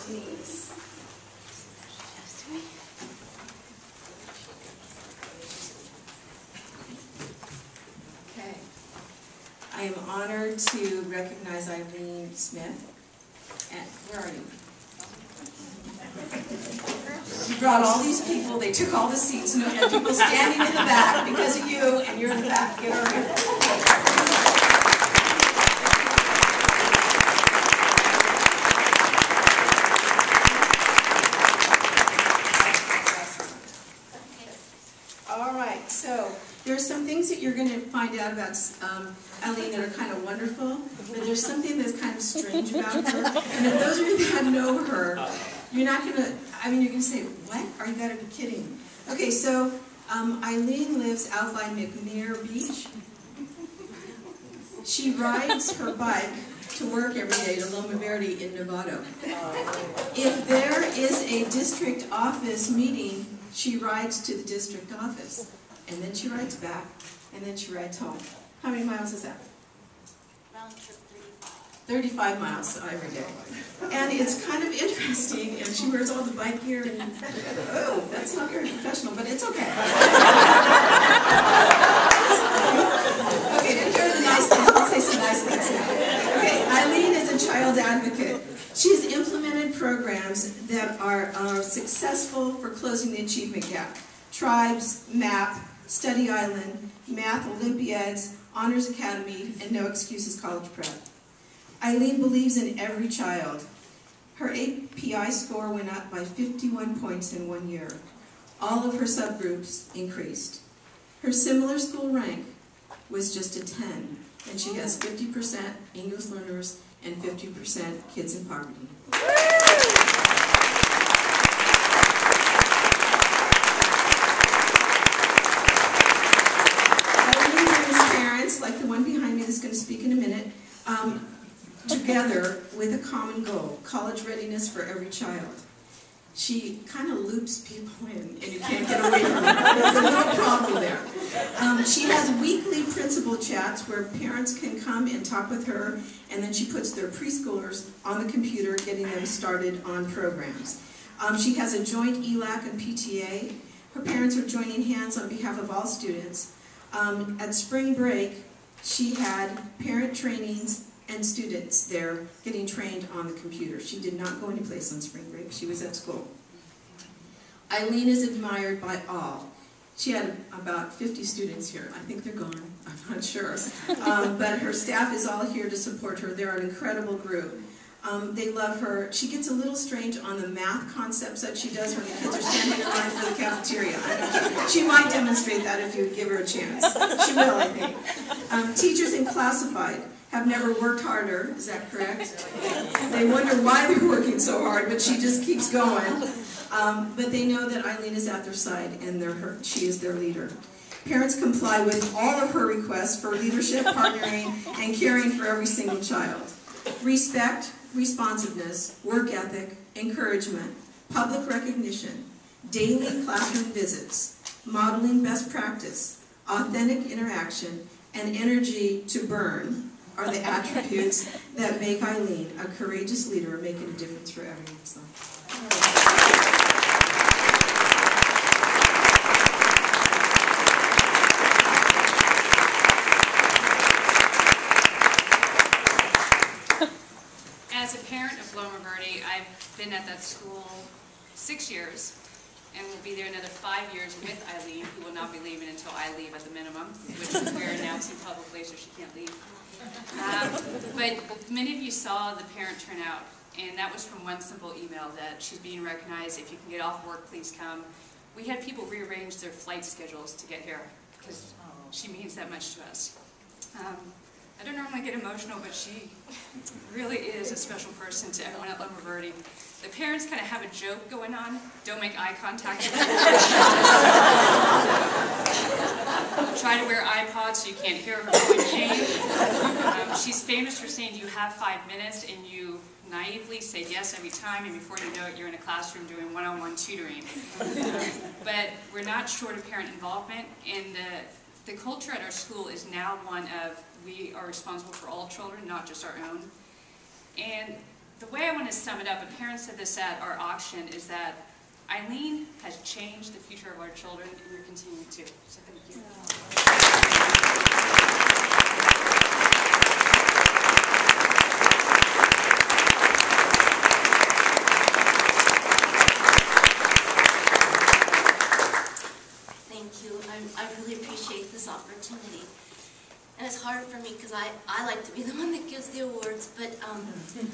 Denise. Okay. I am honored to recognize Eileen Smith. And where are you? You brought all these people, they took all the seats, and people standing in the back because of you, and you're in the back. Get over here. All right, so there's some things that you're going to find out about Eileen that are kind of wonderful, but there's something that's kind of strange about her. And if those of you that know her, you're not going to, you're going to say, what? Are you got to be kidding? Okay, so Eileen lives out by McNair Beach. She rides her bike to work every day to Loma Verde in Nevada. If there is a district office meeting, she rides to the district office. And then she rides back, and then she rides home. How many miles is that? Round trip 35 miles every day. And it's kind of interesting, and she wears all the bike gear, and oh, that's not very professional, but it's okay. Okay, here are the nice things. I'll say some nice things now. Okay, Eileen is a child advocate. She's implemented programs that are successful for closing the achievement gap. Tribes, MAP, Study Island, Math Olympiads, Honors Academy, and No Excuses College Prep. Eileen believes in every child. Her API score went up by 51 points in 1 year. All of her subgroups increased. Her similar school rank was just a 10, and she has 50% English learners and 50% kids in poverty. Eileen and his parents, like the one behind me that's going to speak in a minute, together with a common goal, college readiness for every child. She kind of loops people in, and you can't get away from it. There's a little problem there. She has weekly principal chats where parents can come and talk with her, and then she puts their preschoolers on the computer, getting them started on programs. She has a joint ELAC and PTA. Her parents are joining hands on behalf of all students. At spring break, she had parent trainings and students there getting trained on the computer. She did not go anyplace on spring break. She was at school. Eileen is admired by all. She had about 50 students here. I think they're gone. I'm not sure. But her staff is all here to support her. They're an incredible group. They love her. She gets a little strange on the math concepts that she does when the kids are standing in line for the cafeteria. She might demonstrate that if you would give her a chance. She will, I think. Teachers in classified have never worked harder, is that correct? They wonder why they're working so hard, but she just keeps going. But they know that Eileen is at their side, and she is their leader. Parents comply with all of her requests for leadership, partnering, and caring for every single child. Respect, responsiveness, work ethic, encouragement, public recognition, daily classroom visits, modeling best practice, authentic interaction, and energy to burn are the attributes that make Eileen a courageous leader, making a difference for everyone's life. As a parent of Loma Verde, I've been at that school 6 years, and will be there another 5 years with Eileen, who will not be leaving until I leave at the minimum, which we're announcing publicly, so she can't leave. But many of you saw the parent turnout, and that was from one simple email that she's being recognized. If you can get off work, please come. We had people rearrange their flight schedules to get here because she means that much to us. I don't normally get emotional, but she really is a special person to everyone at Loma Verde. The parents kind of have a joke going on. Don't make eye contact with her. Try to wear iPods so you can't hear her point name. She's famous for saying, "Do you have 5 minutes?" and you naively say yes every time, and before you know it, you're in a classroom doing one-on-one tutoring. But we're not short of parent involvement, and the culture at our school is now one of we are responsible for all children, not just our own. And the way I I want to sum it up, and parents said this at our auction, is that Eileen has changed the future of our children, and we're continuing to. So thank you. Thank you. I really appreciate this opportunity. And it's hard for me because I like to be the one that gives the awards, but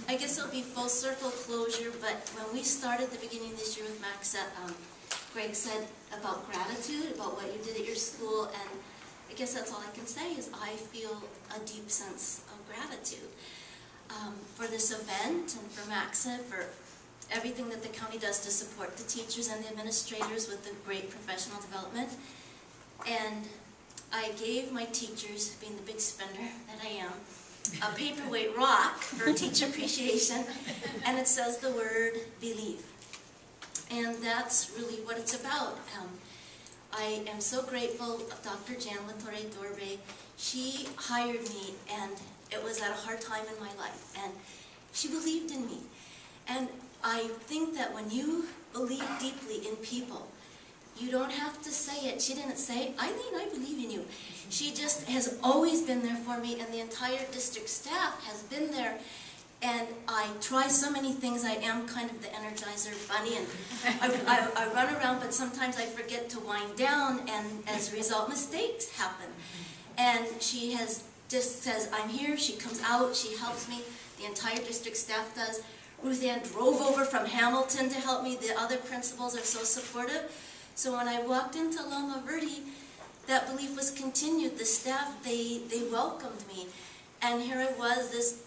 I guess it'll be full circle closure. But when we started the beginning of this year with Max, Greg said about gratitude, about what you did at your school, and I guess that's all I can say is I feel a deep sense of gratitude for this event and for Maxa, for everything that the county does to support the teachers and the administrators with the great professional development. And I gave my teachers, being the big spender that I am, a paperweight rock for teacher appreciation, and it says the word believe. And that's really what it's about. I am so grateful Dr. Jan Latorre Dorbe. She hired me, and it was at a hard time in my life, and she believed in me. And I think that when you believe deeply in people, you don't have to say it. She didn't say, Eileen, I believe in you. She just has always been there for me, and the entire district staff has been there. And I try so many things. I am kind of the Energizer bunny, and I run around, but sometimes I forget to wind down, and as a result, mistakes happen. And she has just says, I'm here. She comes out. She helps me. The entire district staff does. Ruth Ann drove over from Hamilton to help me. The other principals are so supportive. So when I walked into Loma Verde, that belief was continued. The staff, they welcomed me. And here I was, this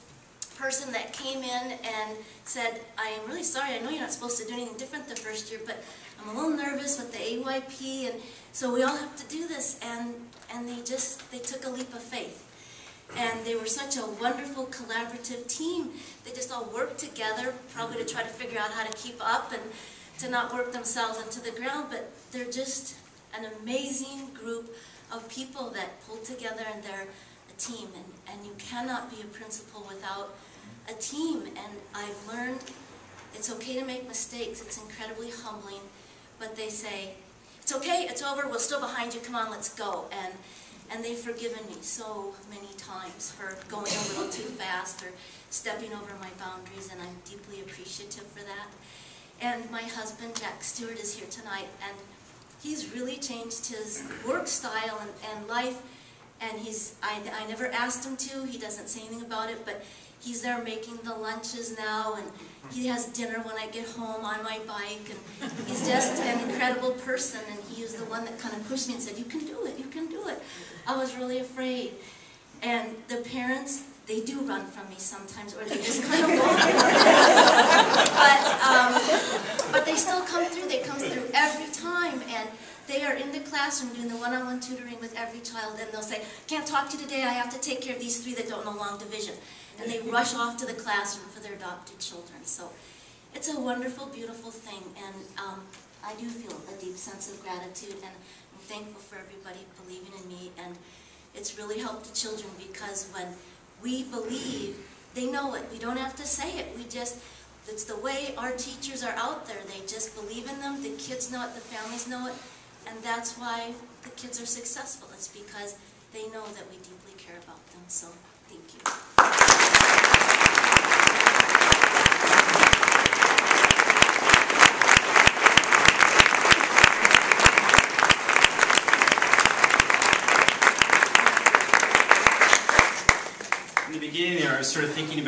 person that came in and said, I am really sorry, I know you're not supposed to do anything different the first year, but I'm a little nervous with the AYP, and so we all have to do this. And they took a leap of faith. And they were such a wonderful collaborative team. They just all worked together, probably to try to figure out how to keep up and to not work themselves into the ground, but they're just an amazing group of people that pull together, and they're a team, and you cannot be a principal without a team. And I've learned it's okay to make mistakes. It's incredibly humbling, but they say, it's okay, it's over, we're still behind you, come on, let's go. And they've forgiven me so many times for going a little too fast or stepping over my boundaries, and I'm deeply appreciative for that. And my husband, Jack Stewart, is here tonight, and he's really changed his work style and life, and I never asked him to. He doesn't say anything about it, but he's there making the lunches now, and he has dinner when I get home on my bike, and he's just an incredible person, and he was the one that kind of pushed me and said, you can do it, you can do it. I was really afraid. And the parents, they do run from me sometimes, or they just kind of walk but they still come through. They come through every time, and they are in the classroom doing the one-on-one tutoring with every child, and they'll say, can't talk to you today, I have to take care of these 3 that don't know long division. And they rush off to the classroom for their adopted children. So it's a wonderful, beautiful thing, and I do feel a deep sense of gratitude, and I'm thankful for everybody believing in me, and it's really helped the children, because when we believe, they know it. We don't have to say it. It's the way our teachers are out there. They just believe in them. The kids know it. The families know it. And that's why the kids are successful. It's because they know that we deeply care about them. So, thank you. In the beginning there, I was sort of thinking about